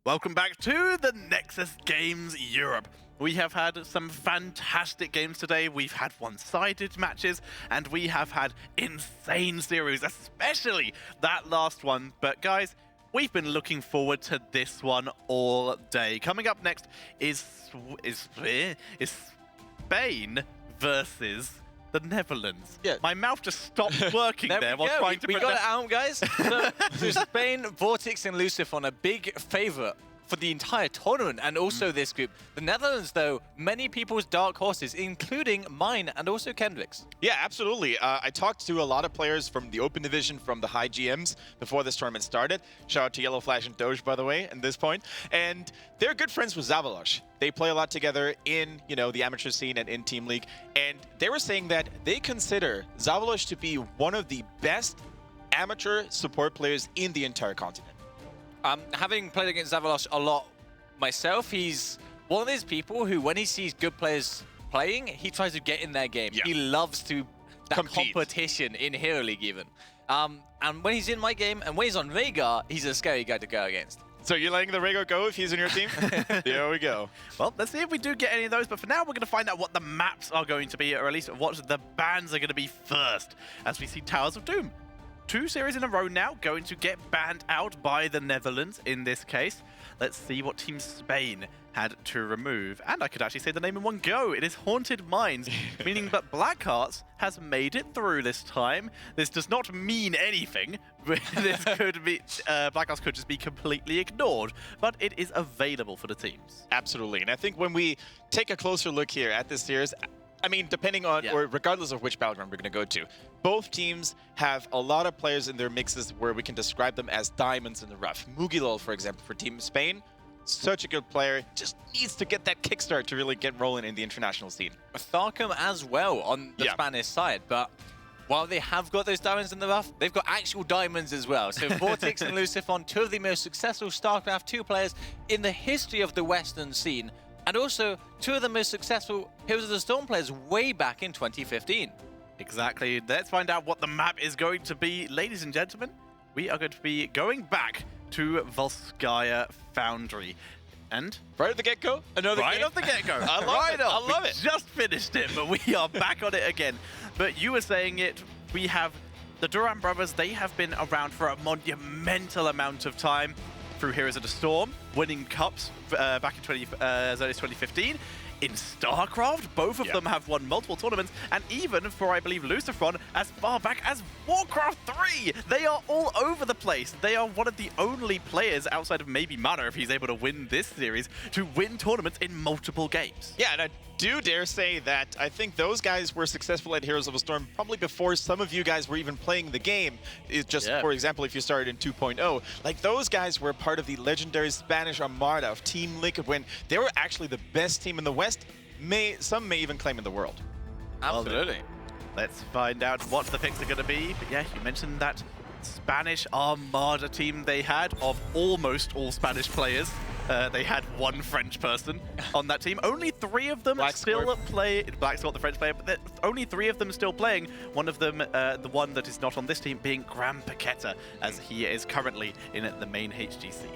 Welcome back to the Nexus Games Europe. We have had some fantastic games today. We've had one-sided matches, and we have had insane series, especially that last one. But guys, we've been looking forward to this one all day. Coming up next is Spain versus the Netherlands. Yeah. My mouth just stopped working there while trying to We got it out, guys. So Spain, Vortex, and Lucifon are big favourite for the entire tournament and also this group. The Netherlands, though, many people's dark horses, including mine and also Kendrick's. Yeah, absolutely. I talked to a lot of players from the Open Division, from the high GMs before this tournament started. Shout out to Yellow Flash and Doge, by the way, at this point. And they're good friends with Zavalosh. They play a lot together in, the amateur scene and in Team League. And they were saying that they consider Zavalosh to be one of the best amateur support players in the entire continent. Having played against Zavalosh a lot myself, he's one of those people who, when he sees good players playing, he tries to get in their game. Yeah. He loves to that competition in Hero League even. And when he's in my game and when he's on Rhaegar, he's a scary guy to go against. So you're letting the Rhaegar go if he's in your team? There we go. Well, let's see if we do get any of those. But for now, we're going to find out what the maps are going to be, or at least what the bans are going to be first, as we see Towers of Doom. 2 series in a row now going to get banned out by the Netherlands in this case. Let's see what Team Spain had to remove. And I could actually say the name in one go. It is Haunted Minds, meaning that Blackhearts has made it through this time. This does not mean anything. This could be Blackhearts could just be completely ignored, but it is available for the teams. Absolutely. And I think when we take a closer look here at this series, I mean, depending on, or regardless of which battleground we're going to go to, both teams have a lot of players in their mixes where we can describe them as diamonds in the rough. Mugilol, for example, for Team Spain, such a good player, just needs to get that kickstart to really get rolling in the international scene. Tharcom as well on the Spanish side, but while they have got those diamonds in the rough, they've got actual diamonds as well. So Vortex and Lucifon, 2 of the most successful StarCraft 2 players in the history of the Western scene, and also 2 of the most successful Heroes of the Storm players way back in 2015. Exactly. Let's find out what the map is going to be. Ladies and gentlemen, we are going to be going back to Volskaya Foundry. And right at the get-go, another right game? off the get-go. I love it. I love it. Just finished it, but we are back on it again. But you were saying it, we have the Duran brothers. They have been around for a monumental amount of time through Heroes of the Storm, winning cups back in as early as 2015. In StarCraft, both of them have won multiple tournaments, and even for, I believe, Lucifon, as far back as Warcraft 3! They are all over the place. They are one of the only players, outside of maybe Mana, if he's able to win this series, to win tournaments in multiple games. Yeah, and I do dare say that I think those guys were successful at Heroes of the Storm probably before some of you guys were even playing the game. It's just, for example, if you started in 2.0, like those guys were part of the legendary Spanish Armada of Team Liquid when they were actually the best team in the West. Some may even claim in the world. Absolutely. Let's find out what the picks are going to be. But yeah, you mentioned that Spanish Armada team they had of almost all Spanish players. They had 1 French person on that team. Only 3 of them still play. Blackscort, the French player, but only 3 of them still playing. One of them, the one that is not on this team, being Graham Paqueta, as he is currently in the main HGC.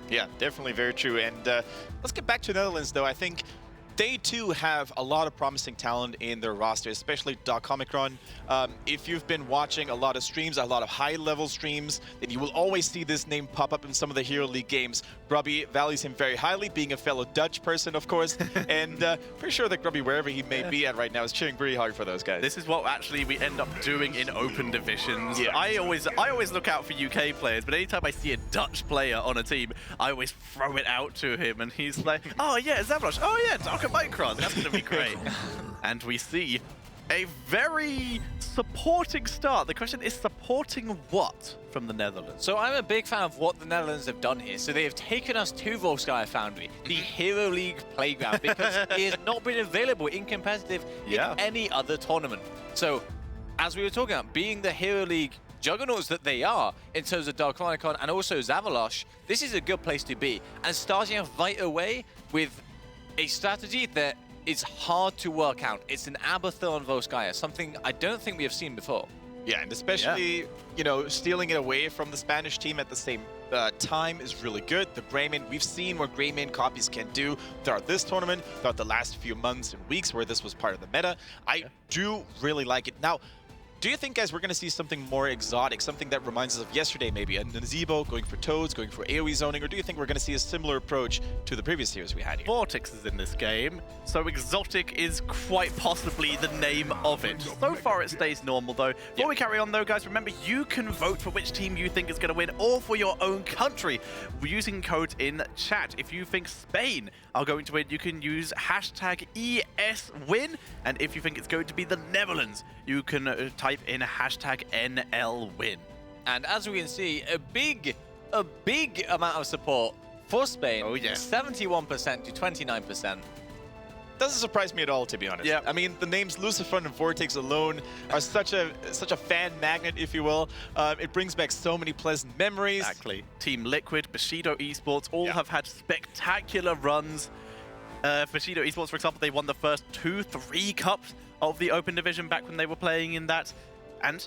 Yeah, definitely very true. And let's get back to the Netherlands, though. I think they too have a lot of promising talent in their roster, especially Doc Omicron. If you've been watching a lot of streams, a lot of high-level streams, then you will always see this name pop up in some of the Hero League games. Grubby values him very highly, being a fellow Dutch person, of course, and pretty sure that Grubby, wherever he may be at right now, is cheering pretty hard for those guys. This is what actually we end up doing in Open Divisions. Yeah. I always look out for UK players, but anytime I see a Dutch player on a team, I always throw it out to him, and he's like, oh yeah, Zavalosh, oh yeah, Doc Omicron, that's going to be great. And we see a very supporting start. The question is, supporting what from the Netherlands? So I'm a big fan of what the Netherlands have done here. So they have taken us to Volskaya Foundry, the Hero League playground, because it has not been available in competitive in any other tournament. So as we were talking about, being the Hero League juggernauts that they are in terms of Dark Chronicon and also Zavalosh, this is a good place to be. And starting off right away with a strategy that is hard to work out. It's an Abathur on Volskaya, something I don't think we have seen before. Yeah, and especially, you know, stealing it away from the Spanish team at the same time is really good. The Greymane, we've seen what Greymane copies can do throughout this tournament, throughout the last few months and weeks where this was part of the meta. I do really like it. Now, do you think, guys, we're going to see something more exotic, something that reminds us of yesterday, maybe a Nazebo going for Toads, going for AoE zoning, or do you think we're going to see a similar approach to the previous series we had here? Vortex is in this game, so exotic is quite possibly the name of it. So far it stays normal though. Before we carry on though, guys, remember you can vote for which team you think is going to win or for your own country using codes in chat. If you think Spain are going to win, you can use hashtag ESWin, and if you think it's going to be the Netherlands, you can type in hashtag NLWin. And as we can see, a big amount of support for Spain. Oh yeah. 71% to 29%. Doesn't surprise me at all, to be honest. Yeah. I mean, the names Lucifer and Vortex alone are such a fan magnet, if you will. It brings back so many pleasant memories. Exactly. Team Liquid, Bushido Esports, all have had spectacular runs. Bushido Esports, for example, they won the first 2-3 cups of the Open Division back when they were playing in that. And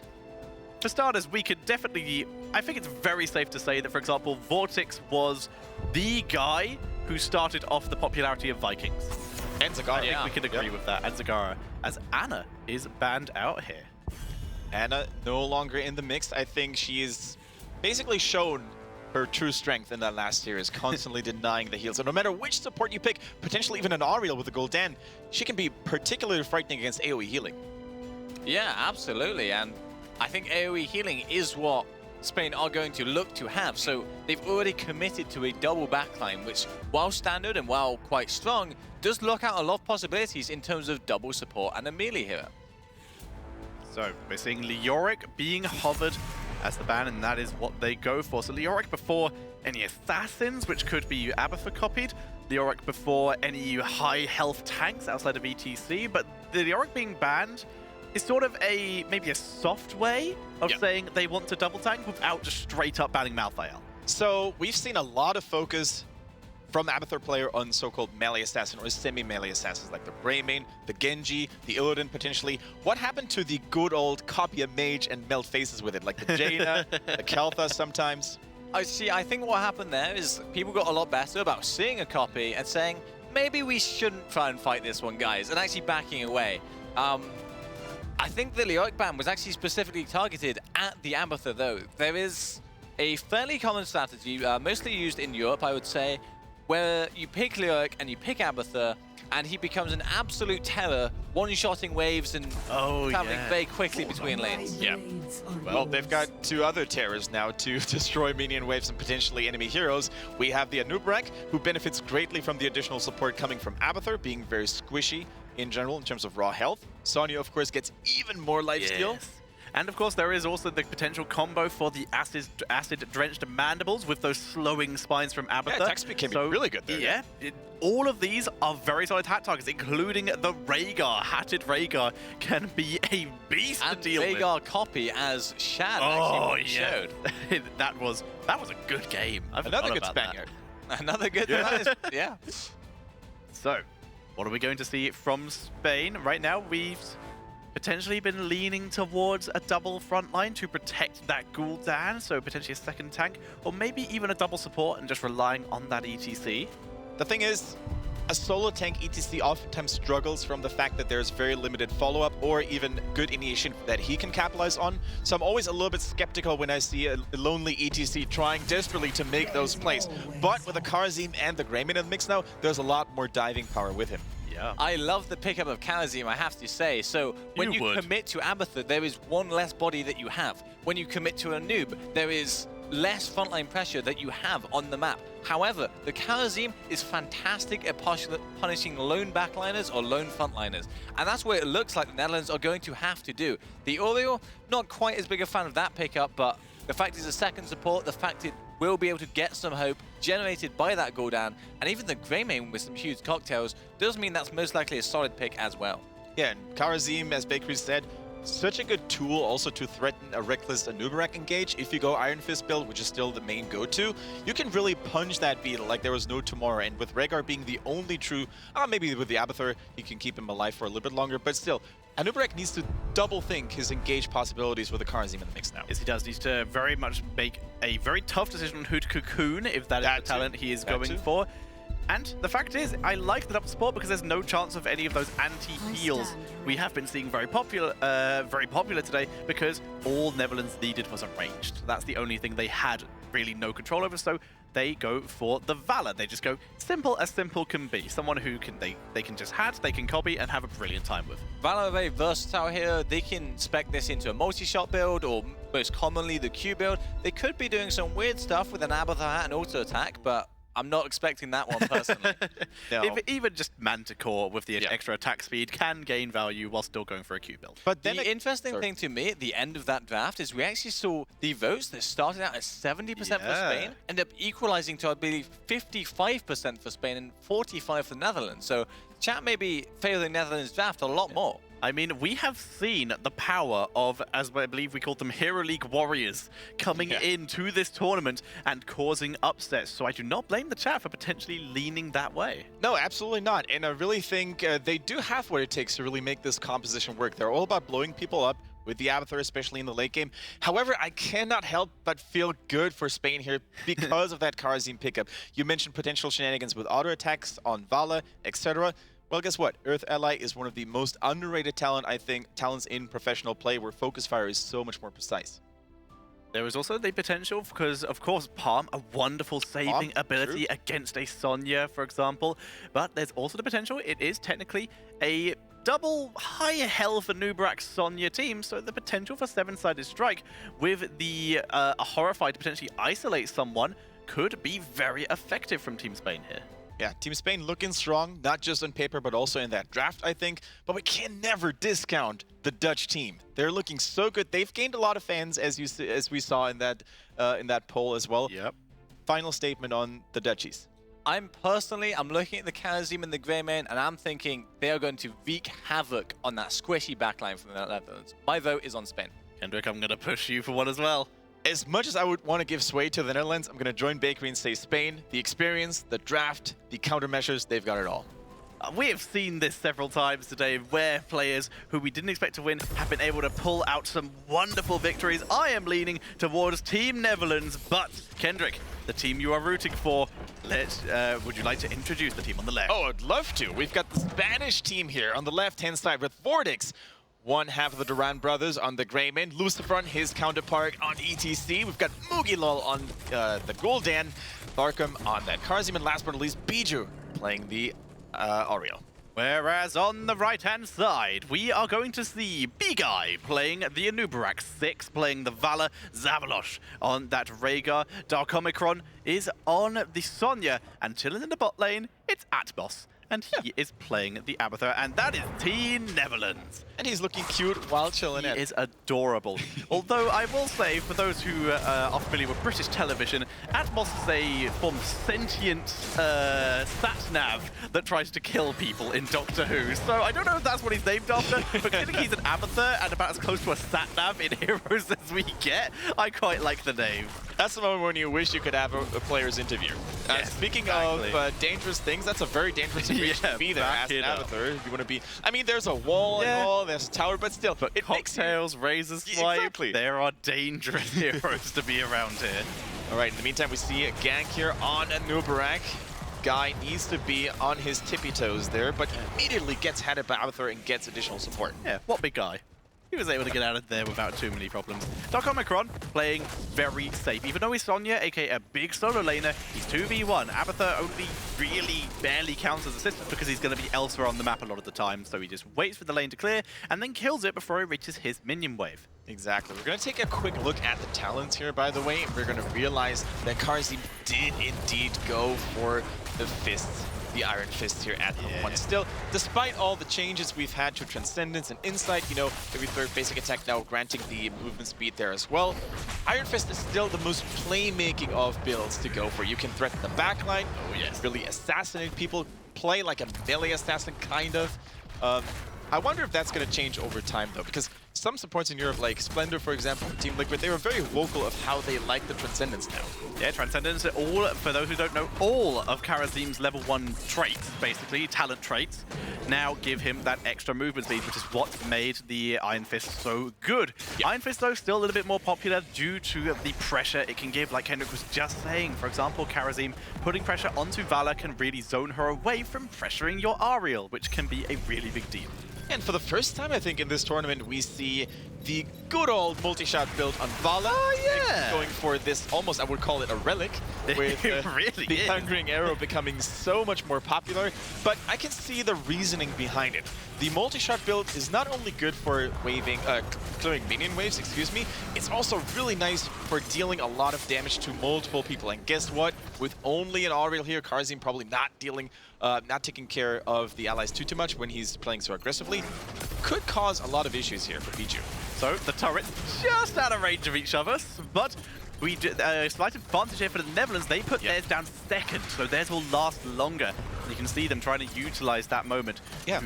for starters, we could definitely... I think it's very safe to say that, for example, Vortex was the guy who started off the popularity of Vikings. And Zagara. I think we can agree with that. And Zagara, as Anna is banned out here. Anna no longer in the mix. I think she is basically shown her true strength in that last series, constantly denying the heals. So no matter which support you pick, potentially even an Ariel with a Gul'dan, she can be particularly frightening against AoE healing. Yeah, absolutely. And I think AoE healing is what Spain are going to look to have. So they've already committed to a double backline, which, while standard and while quite strong, does look out a lot of possibilities in terms of double support and a melee hero. So we're seeing Leoric being hovered as the ban, and that is what they go for. So Leoric before any assassins, which could be Abathur copied. Leoric before any high health tanks outside of ETC, but the Leoric being banned is sort of maybe a soft way of saying they want to double tank without just straight up banning Malthael. So we've seen a lot of focus from Abathur player on so-called melee assassin or semi-melee assassins like the Greymane, the Genji, the Illidan potentially. What happened to the good old copy a mage and melt faces with it, like the Jaina, the Kel'Thas sometimes? I think what happened there is people got a lot better about seeing a copy and saying, maybe we shouldn't try and fight this one, guys, and actually backing away. I think the Leoric ban was actually specifically targeted at the Abathur, though. There is a fairly common strategy, mostly used in Europe, I would say, where you pick Leoric and you pick Abathur, and he becomes an absolute terror, one-shotting waves and traveling very quickly between lanes. Yeah. Well, they've got two other terrors now to destroy minion waves and potentially enemy heroes. We have the Anub'arak, who benefits greatly from the additional support coming from Abathur, being very squishy in general in terms of raw health. Sonya, of course, gets even more lifesteal. And of course, there is also the potential combo for the acid-drenched mandibles with those slowing spines from Abathur. Yeah, attack speed can be really good there. Yeah, all of these are very solid hat targets, including the Rhaegar. Hatted Rhaegar can be a beast to deal with. And Rhaegar copy as Shad actually showed. that was a good game. Another good Spaniard. Another good yeah. So, what are we going to see from Spain? Right now, we've potentially been leaning towards a double front line to protect that Gul'dan, so potentially a second tank, or maybe even a double support and just relying on that ETC. The thing is, a solo tank ETC oftentimes struggles from the fact that there's very limited follow-up or even good initiation that he can capitalize on. So I'm always a little bit skeptical when I see a lonely ETC trying desperately to make those plays. But with the Kharazim and the Greymane in the mix now, there's a lot more diving power with him. Yeah. I love the pickup of Kharazim, I have to say. So when you commit to Abathur, there is one less body that you have. When you commit to a noob, there is less frontline pressure that you have on the map. However, the Kharazim is fantastic at punishing lone backliners or lone frontliners. And that's what it looks like the Netherlands are going to have to do. The Oriole, not quite as big a fan of that pickup, but the fact it's a second support, the fact it will be able to get some hope generated by that Gul'dan, and even the Greymane with some huge cocktails does mean that's most likely a solid pick as well. Yeah, and Kharazim, as Bakery said, such a good tool also to threaten a reckless Anub'arak engage. If you go Iron Fist build, which is still the main go-to, you can really punch that beetle like there was no tomorrow. And with Rhaegar being the only true, maybe with the Abathur, you can keep him alive for a little bit longer, but still, And Nubrek needs to double think his engaged possibilities with the Karazim in the mix now. Yes, he does. Needs to very much make a very tough decision on who to cocoon if that is the talent he is going for. And the fact is, I like the double support because there's no chance of any of those anti-heals we have been seeing very popular today, because all Netherlands needed was a ranged. That's the only thing they had really no control over, so they go for the Valor. They just go simple as simple can be. Someone who they can just hat, they can copy, and have a brilliant time with. Valor are very versatile here. They can spec this into a multi-shot build, or most commonly the Q build. They could be doing some weird stuff with an Abathur hat and auto attack, but I'm not expecting that one personally. No. Even just Manticore with the extra attack speed can gain value while still going for a Q build. But the interesting thing to me at the end of that draft is we actually saw the votes that started out at 70% for Spain end up equalizing to, I believe, 55% for Spain and 45% for the Netherlands. So chat may be favoring Netherlands draft a lot more. I mean, we have seen the power of, as I believe we called them, Hero League warriors coming into this tournament and causing upsets. So I do not blame the chat for potentially leaning that way. No, absolutely not. And I really think they do have what it takes to really make this composition work. They're all about blowing people up with the Abathur, especially in the late game. However, I cannot help but feel good for Spain here because of that Karazim pickup. You mentioned potential shenanigans with auto attacks on Vala, etc. Well, guess what? Earth Ally is one of the most underrated talents in professional play, where Focus Fire is so much more precise. There is also the potential, because, of course, Palm, a wonderful saving ability against a Sonya, for example. But there's also the potential, it is technically a double high health Nubrak Sonya team, so the potential for 7-sided strike with the Horrified to potentially isolate someone could be very effective from Team Spain here. Yeah, Team Spain looking strong, not just on paper, but also in that draft, I think. But we can never discount the Dutch team. They're looking so good. They've gained a lot of fans, as we saw in that poll as well. Yep. Final statement on the Dutchies. I'm looking at the Karazim and the Greymane, and I'm thinking they are going to wreak havoc on that squishy backline from the Netherlands. My vote is on Spain. Kendrick, I'm going to push you for one as well. As much as I would want to give sway to the Netherlands, I'm going to join Bakery and say Spain. The experience, the draft, the countermeasures, they've got it all. We have seen this several times today, where players who we didn't expect to win have been able to pull out some wonderful victories. I am leaning towards Team Netherlands, but Kendrick, the team you are rooting for, would you like to introduce the team on the left? Oh, I'd love to. We've got the Spanish team here on the left-hand side with Vortex, one half of the Duran brothers on the Greymane, Lucifer, his counterpart on ETC. We've got Mugilol on the Gul'dan, Tharkum on that Karazim, and last but not least, Biju playing the Oreo. Whereas on the right-hand side, we are going to see B-Guy playing the Anubarak, 6 playing the Vala, Zavalosh on that Rhaegar, Dark Omicron is on the Sonya, and chilling in the bot lane, it's Atmos. And he is playing the Abathur, and that is Team Netherlands. And he's looking cute while chilling He is adorable. Although I will say, for those who are familiar with British television, Atmos is a form of sentient sat-nav that tries to kill people in Doctor Who. So I don't know if that's what he's named after, but considering he's an Abathur and about as close to a sat-nav in Heroes as we get, I quite like the name. That's the moment when you wish you could have a player's interview. Yes, speaking of dangerous things, that's a very dangerous situation to be there as an Abathur. You want to be... I mean, there's a wall and all, there's a tower, but still, but it cocktails, razor swipe, exactly. There are dangerous heroes to be around here. All right, in the meantime, we see a gank here on Anubarak. Guy needs to be on his tippy toes there, but immediately gets headed by Abathur and gets additional support. Yeah, what big guy. He was able to get out of there without too many problems. Dark Omicron playing very safe. Even though he's Sonya, aka a big solo laner, he's 2v1. Abathur only really barely counts as assistant because he's going to be elsewhere on the map a lot of the time. So he just waits for the lane to clear and then kills it before he reaches his minion wave. Exactly. We're going to take a quick look at the talents here, by the way. We're going to realize that Karazim did indeed go for the fists. The Iron Fist here at the one. Still, despite all the changes we've had to Transcendence and Insight, you know, every third basic attack now granting the movement speed there as well, Iron Fist is still the most playmaking of builds to go for. You can threaten the backline, really assassinate people, play like a melee assassin, kind of. I wonder if that's going to change over time, though, because some supports in Europe, like Splendor, for example, Team Liquid, they were very vocal of how they like the Transcendence now. Yeah, Transcendence, all, for those who don't know, all of Karazim's level 1 traits, basically, talent traits, now give him that extra movement speed, which is what made the Iron Fist so good. Yeah. Iron Fist, though, still a little bit more popular due to the pressure it can give, like Kendrick was just saying. For example, Karazim putting pressure onto Vala can really zone her away from pressuring your Ariel, which can be a really big deal. And for the first time, I think, in this tournament, we see the good old multi-shot build on Vala. Oh, yeah! Going for this, almost, I would call it a relic, with really the Hungering Arrow becoming so much more popular. But I can see the reasoning behind it. The multi-shot build is not only good for clearing minion waves, excuse me, it's also really nice for dealing a lot of damage to multiple people. And guess what? With only an Ariel here, Karazim probably not taking care of the allies too much when he's playing so aggressively, could cause a lot of issues here for Bijou. So the turrets just out of range of each other, but we slight advantage here for the Netherlands. They put theirs down second, so theirs will last longer. You can see them trying to utilize that moment to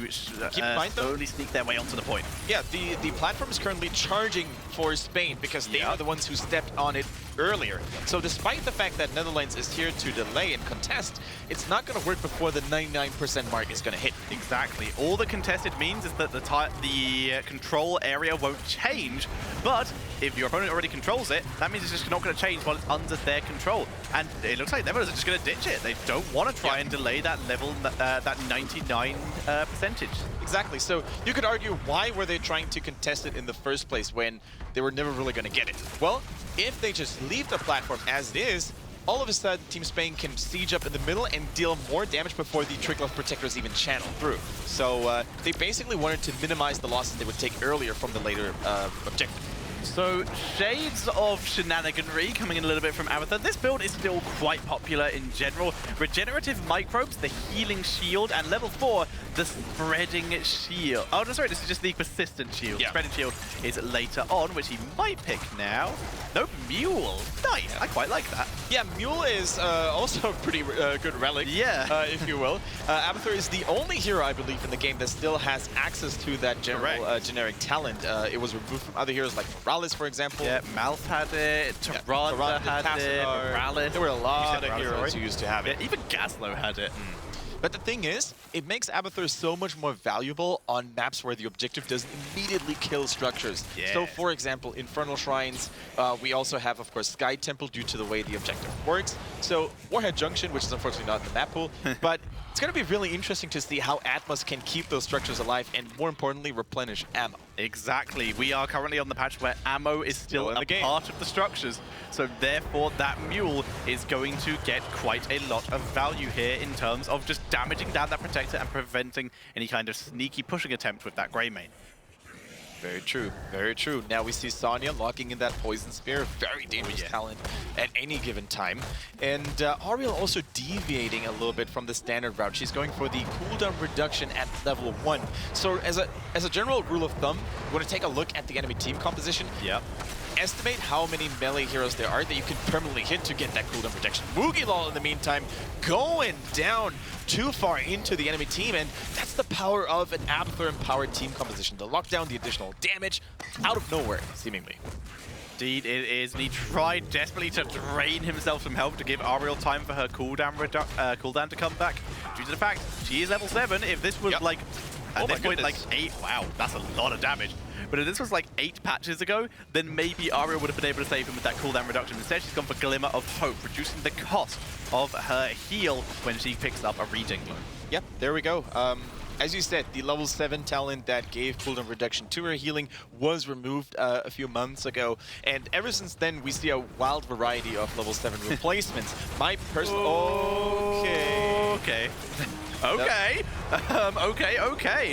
keep in mind, slowly sneak their way onto the point. Yeah, the platform is currently charging for Spain because they are the ones who stepped on it earlier. So despite the fact that Netherlands is here to delay and contest, it's not going to work before the 99% mark is going to hit. Exactly. All the contested means is that the control area won't change, but if your opponent already controls it, that means it's just not going to change while it's under their control. And it looks like Netherlands are just going to ditch it. They don't want to try and delay that level, that 99 percentage. Exactly. So you could argue, why were they trying to contest it in the first place when they were never really going to get it? Well, if they just leave the platform as it is, all of a sudden Team Spain can siege up in the middle and deal more damage before the trickle of protectors even channel through. So they basically wanted to minimize the losses they would take earlier from the later objective. So, shades of shenaniganry coming in a little bit from Abathur. This build is still quite popular in general. Regenerative microbes, the healing shield, and level 4, the spreading shield. Oh, no, sorry, this is just the persistent shield. Yeah. Spreading shield is later on, which he might pick now. No, Mule. Nice. I quite like that. Yeah, Mule is also a pretty good relic, if you will. Abathur is the only hero, I believe, in the game that still has access to that generic talent. It was removed from other heroes like Morales, for example. Yeah, Malth had it, Tyrande had it, Morales. There were a lot of heroes who used to have it. Yeah, even Gaslow had it. But the thing is, it makes Abathur so much more valuable on maps where the objective doesn't immediately kill structures. Yeah. So, for example, Infernal Shrines, we also have, of course, Sky Temple due to the way the objective works. So, Warhead Junction, which is unfortunately not in the map pool, but it's going to be really interesting to see how Atmos can keep those structures alive and, more importantly, replenish ammo. Exactly. We are currently on the patch where ammo is still a part of the structures. So therefore, that Mule is going to get quite a lot of value here in terms of just damaging down that protector and preventing any kind of sneaky pushing attempt with that Grey Mane. Very true, very true. Now we see Sonya locking in that Poison Spear, very dangerous talent at any given time. And Ariel also deviating a little bit from the standard route. She's going for the cooldown reduction at level 1. So as a general rule of thumb, you want to take a look at the enemy team composition. Yep. Estimate how many melee heroes there are that you can permanently hit to get that cooldown protection. Moogielol, in the meantime, going down too far into the enemy team, and that's the power of an Abathur-empowered team composition. The lockdown, the additional damage, out of nowhere, seemingly. Indeed, it is. And he tried desperately to drain himself some health to give Ariel time for her cooldown to come back. Due to the fact she is level 7, if this was like at this point like 8, wow, that's a lot of damage. But if this was like 8 patches ago, then maybe Ariel would have been able to save him with that cooldown reduction. Instead, she's gone for Glimmer of Hope, reducing the cost of her heal when she picks up a regen glow. Yep, there we go. As you said, the level 7 talent that gave cooldown reduction to her healing was removed a few months ago. And ever since then, we see a wild variety of level 7 replacements. My personal... Okay.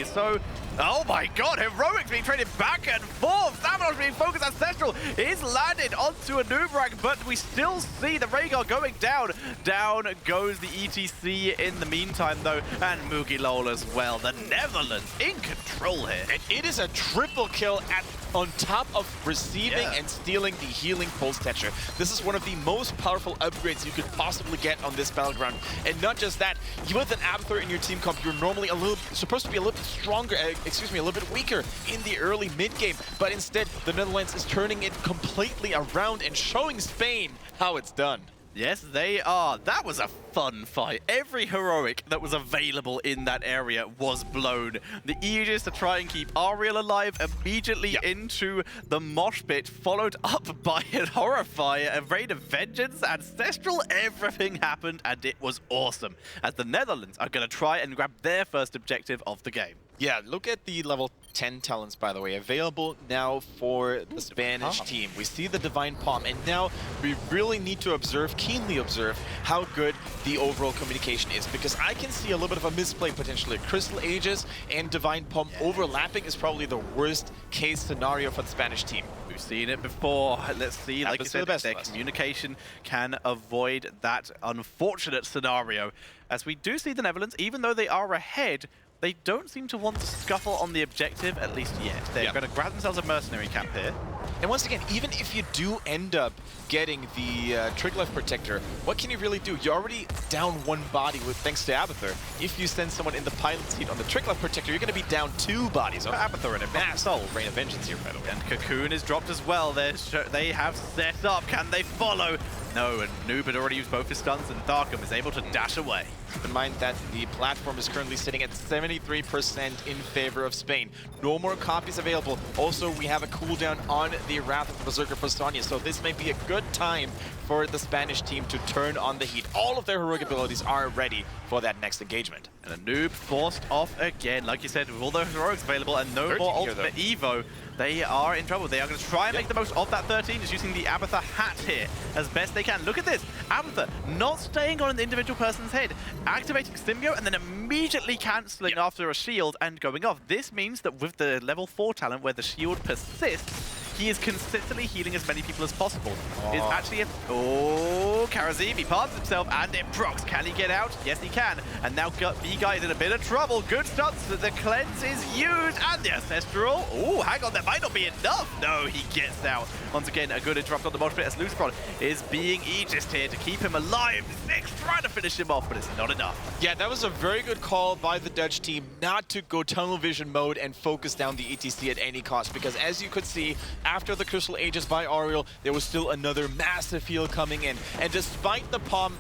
So, oh my god, Heroic's being traded back and forth. Sabotage being focused. Ancestral is landed onto a Nuvarak, but we still see the Rhaegar going down. Down goes the ETC in the meantime, though, and Moogielol as well. The Netherlands in control here. And it is a triple kill at on top of receiving and stealing the healing pulse Tetcher. This is one of the most powerful upgrades you could possibly get on this battleground. And not just that, you with an Abathur in your team comp, you're normally supposed to be a little bit stronger, excuse me, a little bit weaker in the early mid-game. But instead, the Netherlands is turning it completely around and showing Spain how it's done. Yes, they are. That was a fun fight. Every heroic that was available in that area was blown. The Aegis to try and keep Ariel alive immediately into the mosh pit, followed up by a Horrifier, a Rain of Vengeance, Ancestral. Everything happened, and it was awesome, as the Netherlands are going to try and grab their first objective of the game. Yeah, look at the level 10 talents, by the way, available now for the Spanish team. We see the Divine Palm, and now we really need to observe, keenly observe, how good the overall communication is, because I can see a little bit of a misplay potentially. Crystal Aegis and Divine Palm overlapping is probably the worst case scenario for the Spanish team. We've seen it before. Let's see, like you said, their communication can avoid that unfortunate scenario. As we do see the Netherlands, even though they are ahead, they don't seem to want to scuffle on the objective, at least yet. They're going to grab themselves a mercenary camp here. And once again, even if you do end up getting the Triglyph Protector, what can you really do? You're already down one body with thanks to Abathur. If you send someone in the pilot seat on the Triglyph Protector, you're going to be down 2 bodies. Abathur in a massive Rain of Vengeance here, by the way. And Cocoon is dropped as well. They have set up. Can they follow? No, and Noob had already used both his stuns, and Tharkum is able to dash away. Keep in mind that the platform is currently sitting at 73% in favor of Spain. No more copies available. Also, we have a cooldown on the Wrath of the Berserker for Sonya, so this may be a good time for the Spanish team to turn on the heat. All of their heroic abilities are ready for that next engagement. And a Noob forced off again. Like you said, with all the heroics available and no more ultimate Evo, they are in trouble. They are going to try and make the most of that 13, just using the Abathur hat here as best they can. Look at this. Abathur not staying on an individual person's head, activating Symbio and then immediately cancelling after a shield and going off. This means that with the level 4 talent where the shield persists, he is consistently healing as many people as possible. It's actually a... Oh, Karazim, he palms himself and it procs. Can he get out? Yes, he can. And now B-Guy is in a bit of trouble. Good stunts. The cleanse is used and the Ancestral. Oh, hang on, that might not be enough. No, he gets out. Once again, a good interrupt on the mosh pit as Lucifron is being Aegis here to keep him alive. Nyx trying to finish him off, but it's not enough. Yeah, that was a very good call by the Dutch team not to go tunnel vision mode and focus down the ETC at any cost, because as you could see, after the Crystal Aegis by Ariel, there was still another massive heal coming in. And despite the palm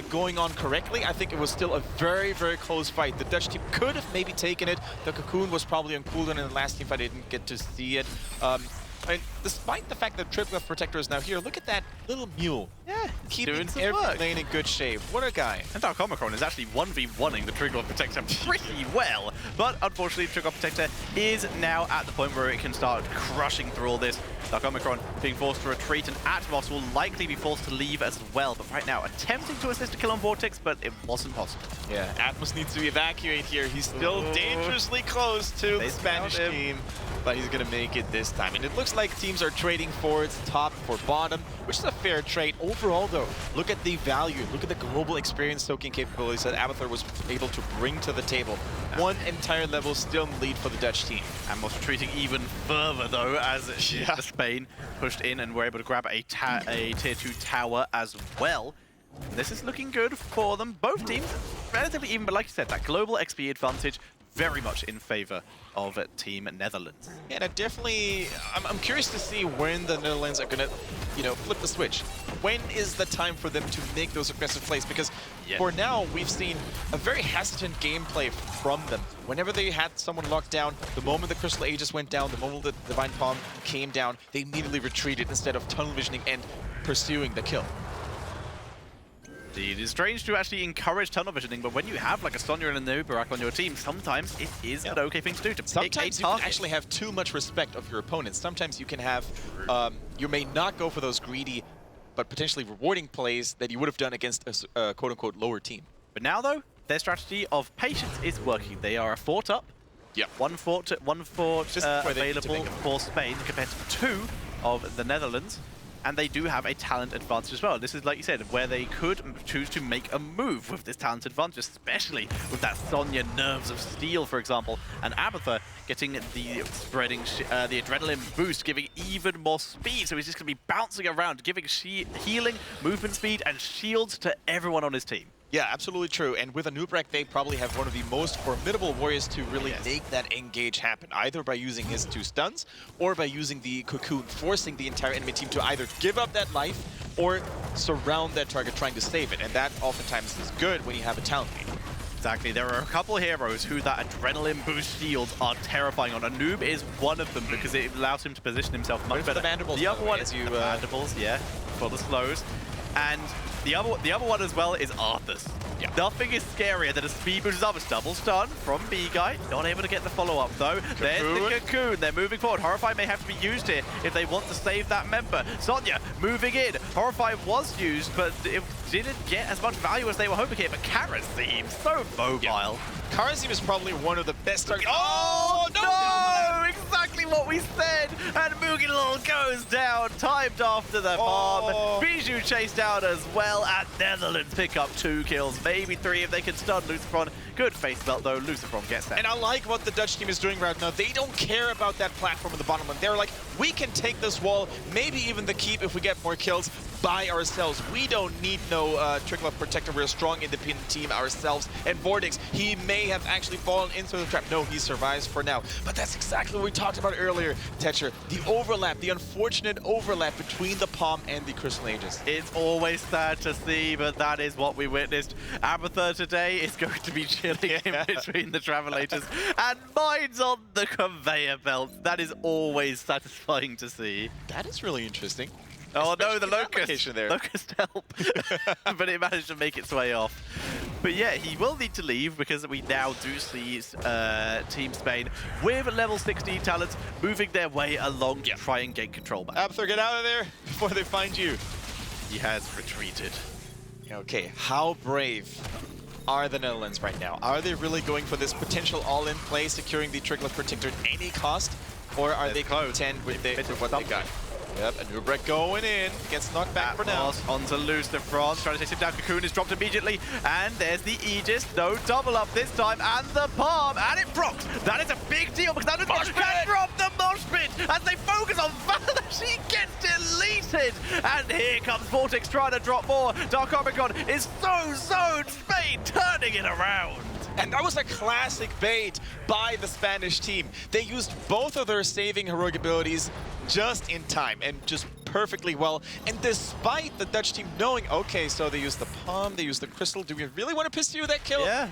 going on correctly, I think it was still a very, very close fight. The Dutch team could have maybe taken it. The Cocoon was probably on cooldown in the last team fight. I didn't get to see it. And despite the fact that Triglyph Protector is now here, look at that little mule. Yeah, keeping every lane in good shape. What a guy. And Dark Omicron is actually 1v1ing the Triglyph Protector pretty well. But unfortunately, Triglyph Protector is now at the point where it can start crushing through all this. Dark Omicron being forced to retreat, and Atmos will likely be forced to leave as well. But right now, attempting to assist a kill on Vortex, but it wasn't possible. Yeah, Atmos needs to evacuate here. He's still dangerously close to the Spanish team, but he's going to make it this time. And it looks like teams are trading forwards, top for bottom, which is a fair trade. Overall, though, look at the value. Look at the global experience soaking capabilities that Abathur was able to bring to the table. One entire level still in the lead for the Dutch team. Atmos retreating even further, though, as Spain pushed in and were able to grab a tier 2 tower as well. This is looking good for them. Both teams relatively even, but like you said, that global XP advantage very much in favor of Team Netherlands. Yeah, and definitely, I'm curious to see when the Netherlands are going to, flip the switch. When is the time for them to make those aggressive plays? Because for now, we've seen a very hesitant gameplay from them. Whenever they had someone locked down, the moment the Crystal Aegis went down, the moment the Divine Palm came down, they immediately retreated instead of tunnel visioning and pursuing the kill. It is strange to actually encourage tunnel visioning, but when you have like a Sonya and a Nubarak on your team, sometimes it is an okay thing to do. Sometimes you can actually have too much respect of your opponents. Sometimes you can have, you may not go for those greedy, but potentially rewarding plays that you would have done against a quote-unquote lower team. But now though, their strategy of patience is working. They are a fort up. Yeah. One fort available for Spain compared to 2 of the Netherlands. And they do have a talent advantage as well. This is, like you said, where they could choose to make a move with this talent advantage, especially with that Sonya Nerves of Steel, for example. And Abathur getting the spreading, the adrenaline boost, giving even more speed. So he's just going to be bouncing around, giving healing, movement speed, and shields to everyone on his team. Yeah, absolutely true. And with a Nubrek, they probably have one of the most formidable warriors to really make that engage happen, either by using his 2 stuns or by using the cocoon, forcing the entire enemy team to either give up that life or surround that target trying to save it. And that oftentimes is good when you have a talent lead. Exactly. There are a couple of heroes who that adrenaline boost shields are terrifying on. A noob is one of them because it allows him to position himself much better. The Mandibles, the other one is the Mandibles, yeah, for the slows. And the other one as well is Arthur's. Yeah. Nothing is scarier than a speed boost as Arthur's. Double stun from B-Guy. Not able to get the follow-up though. There's the cocoon. They're moving forward. Horrify may have to be used here if they want to save that member. Sonya moving in. Horrify was used, but it didn't get as much value as they were hoping here. But Kara seems so mobile. Yeah. Karazim is probably one of the best targets. Oh, no! Exactly what we said! And Moogie goes down, timed after the farm. Bijou chased down as well, and Netherlands pick up 2 kills, maybe 3 if they can stun Lucifron. Good face melt though, Lucifron gets that. And I like what the Dutch team is doing right now. They don't care about that platform in the bottom lane. They're like, we can take this wall, maybe even the keep if we get more kills by ourselves. We don't need no Trickle Protector. We're a strong independent team ourselves. And Vortex, he may have actually fallen into the trap. No, he survives for now. But that's exactly what we talked about earlier, Tetcher. The overlap, the unfortunate overlap between the Palm and the Crystal Aegis. It's always sad to see, but that is what we witnessed. Abathur today is going to be chilling in between the Travelators, and mine's on the conveyor belt. That is always satisfying to see. That is really interesting. Oh no, the Locust. Locust help. But it managed to make its way off. But yeah, he will need to leave because we now do see Team Spain with level 16 talents moving their way along to try and gain control back. Abathur, get out of there before they find you. He has retreated. Okay, how brave are the Netherlands right now? Are they really going for this potential all-in play, securing the Trickle Protector at any cost? Or are they content with what they got? Yep, and Nubrek going in. Gets knocked back for now. Onto Lucifron, trying to chase him down. Cocoon is dropped immediately. And there's the Aegis. No double up this time. And the Palm. And it procs. That is a big deal because that can drop the mosh pit as they focus on Valor. She gets deleted. And here comes Vortex trying to drop more. Dark Omicron is so zoned. Spain turning it around. And that was a classic bait by the Spanish team. They used both of their saving heroic abilities just in time and just perfectly well. And despite the Dutch team knowing, okay, so they used the Palm, they used the Crystal, do we really want to pursue that kill? Yeah.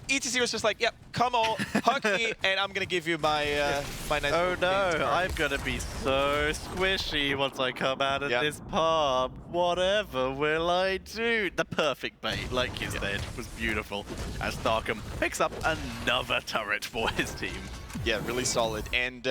ETC was just like, yep, come on, hug me, and I'm gonna give you my my nice. Oh no, I'm gonna be so squishy once I come out of this pub. Whatever will I do? The perfect bait, like you said, was beautiful. As Tharkum picks up another turret for his team. Yeah, really solid. And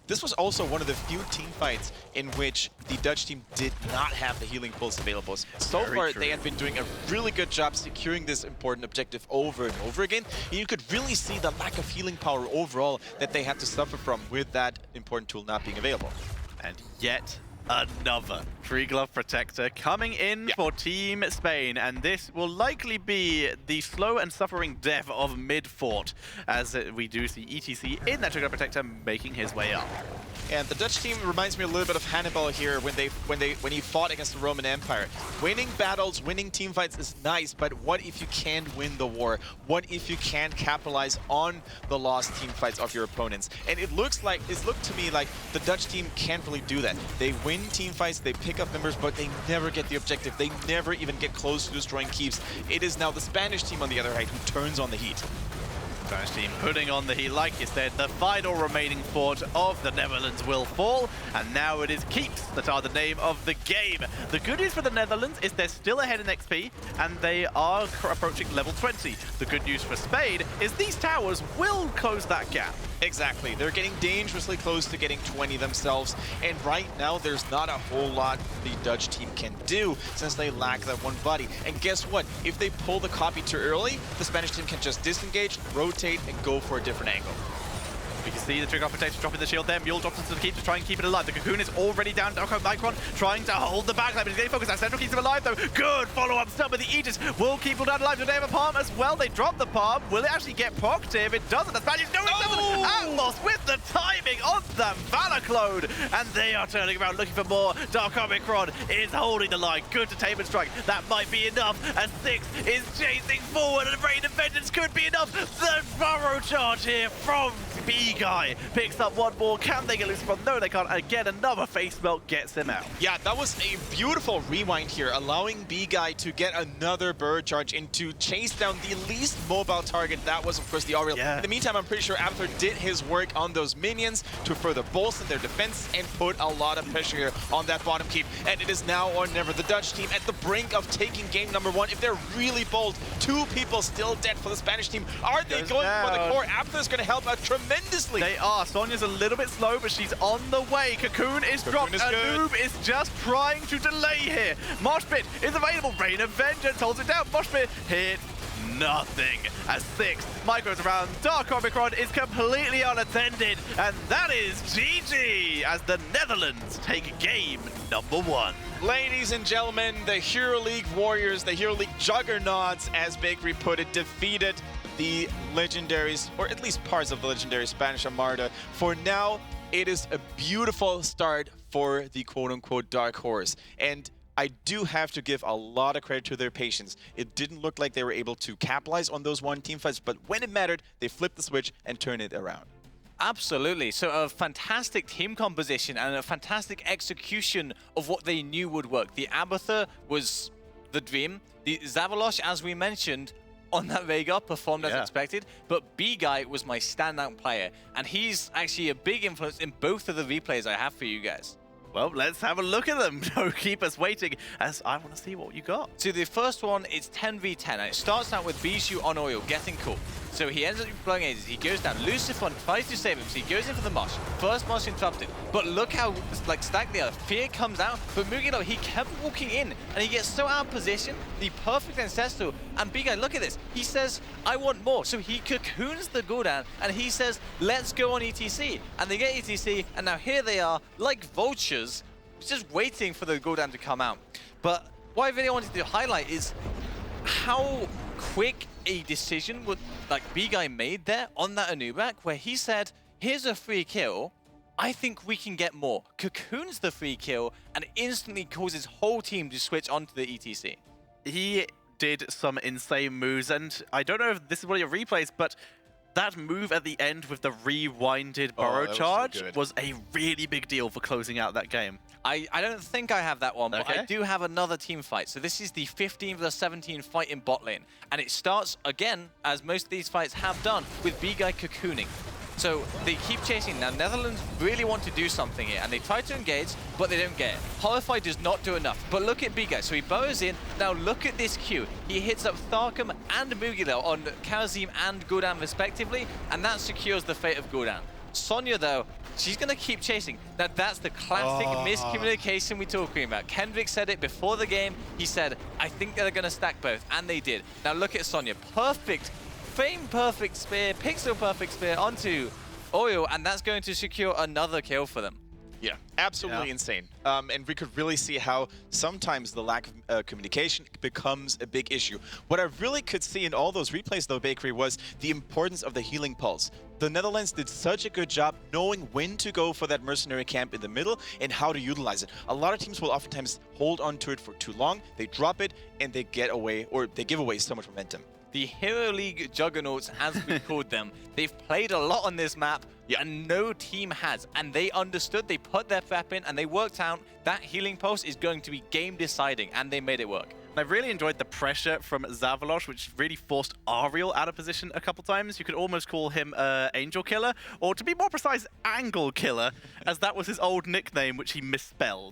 this was also one of the few team fights in which the Dutch team did not have the healing pulse available. So far, they have been doing a really good job securing this important objective over and over again. And you could really see the lack of healing power overall that they had to suffer from with that important tool not being available. And yet another Tree Glove Protector coming in for Team Spain, and this will likely be the slow and suffering death of mid-fort, as we do see ETC in that Tree Glove Protector making his way up. And the Dutch team reminds me a little bit of Hannibal here when he fought against the Roman Empire. Winning battles, winning team fights is nice, but what if you can't win the war? What if you can't capitalize on the lost team fights of your opponents? And it looked to me like the Dutch team can't really do that. They win team fights, they pick up members, but they never get the objective. They never even get close to destroying keeps. It is now the Spanish team on the other hand who turns on the heat. Spanish team putting on the heat, like you said. The final remaining fort of the Netherlands will fall, and now it is keeps that are the name of the game. The good news for the Netherlands is they're still ahead in XP, and they are approaching level 20. The good news for Spain is these towers will close that gap. Exactly. They're getting dangerously close to getting 20 themselves, and right now there's not a whole lot the Dutch team can do since they lack that one body. And guess what? If they pull the copy too early, the Spanish team can just disengage, rotate, and go for a different angle. We can see the trigger protection dropping the shield there. Mule drops into the keep to try and keep it alive. The Cocoon is already down. Darko Micron trying to hold the backline, but he's getting focused. That Central keeps him alive though. Good follow-up stuff with the Aegis. Will keep him down alive. Do they have a palm as well? They drop the palm. Will it actually get procced here? If it doesn't, the Spaniards no, it doesn't. Atmos with the timing on the Valor Clone, and they are turning around looking for more. Dark Omicron is holding the line. Good detainment strike. That might be enough. And 6 is chasing forward, and Rain of Vengeance could be enough. The burrow charge here from B-Guy picks up one more. Can they get loose from? No, they can't. Again, another face melt gets him out. Yeah, that was a beautiful rewind here, allowing B-Guy to get another bird charge in to chase down the least mobile target. That was, of course, the Auriel. Yeah. In the meantime, I'm pretty sure Avatar did his work on those minions to further bolster their defense and put a lot of pressure here on that bottom keep. And it is now or never. The Dutch team at the brink of taking game number 1. If they're really bold, 2 people still dead for the Spanish team. Are they going for the core? Avatar is going to help out tremendously. They are. Sonya's a little bit slow, but she's on the way. Cocoon is dropped. Noob is just trying to delay here. Moshpit is available. Rain of Vengeance holds it down. Moshpit hit nothing. As 6 micros around. Dark Omicron is completely unattended. And that is GG as the Netherlands take game number 1. Ladies and gentlemen, the Hero League Warriors, the Hero League Juggernauts, as Bakery put it, defeated the legendaries, or at least parts of the legendary Spanish Armada. For now, it is a beautiful start for the quote-unquote Dark Horse. And I do have to give a lot of credit to their patience. It didn't look like they were able to capitalize on those one team fights, but when it mattered, they flipped the switch and turned it around. Absolutely. So a fantastic team composition and a fantastic execution of what they knew would work. The Abathur was the dream. The Zavalosh, as we mentioned, on that Veigar performed as expected, but B-Guy was my standout player, and he's actually a big influence in both of the replays I have for you guys. Well, let's have a look at them. Don't keep us waiting, as I want to see what you got. So the first one is 10v10, and it starts out with Bijou on Oil getting caught. So he ends up blowing ages. He goes down. Lucifon tries to save him, so he goes in for the Mosh. First Mosh interrupted. But look how stacked they are. Fear comes out, but Mugido, he kept walking in, and he gets so out of position. The perfect ancestral. And B-Guy, look at this. He says, I want more. So he cocoons the Gul'dan, and he says, let's go on ETC. And they get ETC, and now here they are, like vultures, just waiting for the Gul'dan to come out. But what I really wanted to highlight is how quick a decision would B-Guy made there on that Anubak, where he said, here's a free kill, I think we can get more. Cocoons the free kill and instantly causes whole team to switch onto the ETC. He did some insane moves, and I don't know if this is one of your replays, but that move at the end with the rewinded burrow charge was a really big deal for closing out that game. I don't think I have that one, but I do have another team fight. So this is the 15 vs 17 fight in bot lane. And it starts, again, as most of these fights have done, with B-Guy cocooning. So they keep chasing. Now, Netherlands really want to do something here, and they try to engage, but they don't get it. Horrify does not do enough. But look at B-Guy. So he burrows in. Now look at this Q. He hits up Tharkum and Mugilel on Karazim and Gul'dan respectively, and that secures the fate of Gul'dan. Sonya, though, she's going to keep chasing. Now, that's the classic miscommunication we're talking about. Kendrick said it before the game. He said, I think they're going to stack both, and they did. Now, look at Sonya. Perfect, frame-perfect spear, pixel-perfect spear onto Oil, and that's going to secure another kill for them. Yeah, absolutely insane. And we could really see how sometimes the lack of communication becomes a big issue. What I really could see in all those replays, though, Bakery, was the importance of the healing pulse. The Netherlands did such a good job knowing when to go for that mercenary camp in the middle and how to utilize it. A lot of teams will oftentimes hold on to it for too long, they drop it, and they get away, or they give away so much momentum. The Hero League Juggernauts, as we called them, they've played a lot on this map, and no team has. And they understood, they put their prep in, and they worked out that healing pulse is going to be game deciding, and they made it work. I really enjoyed the pressure from Zavalosh, which really forced Ariel out of position a couple times. You could almost call him Angel Killer, or to be more precise, Angle Killer, as that was his old nickname, which he misspelled.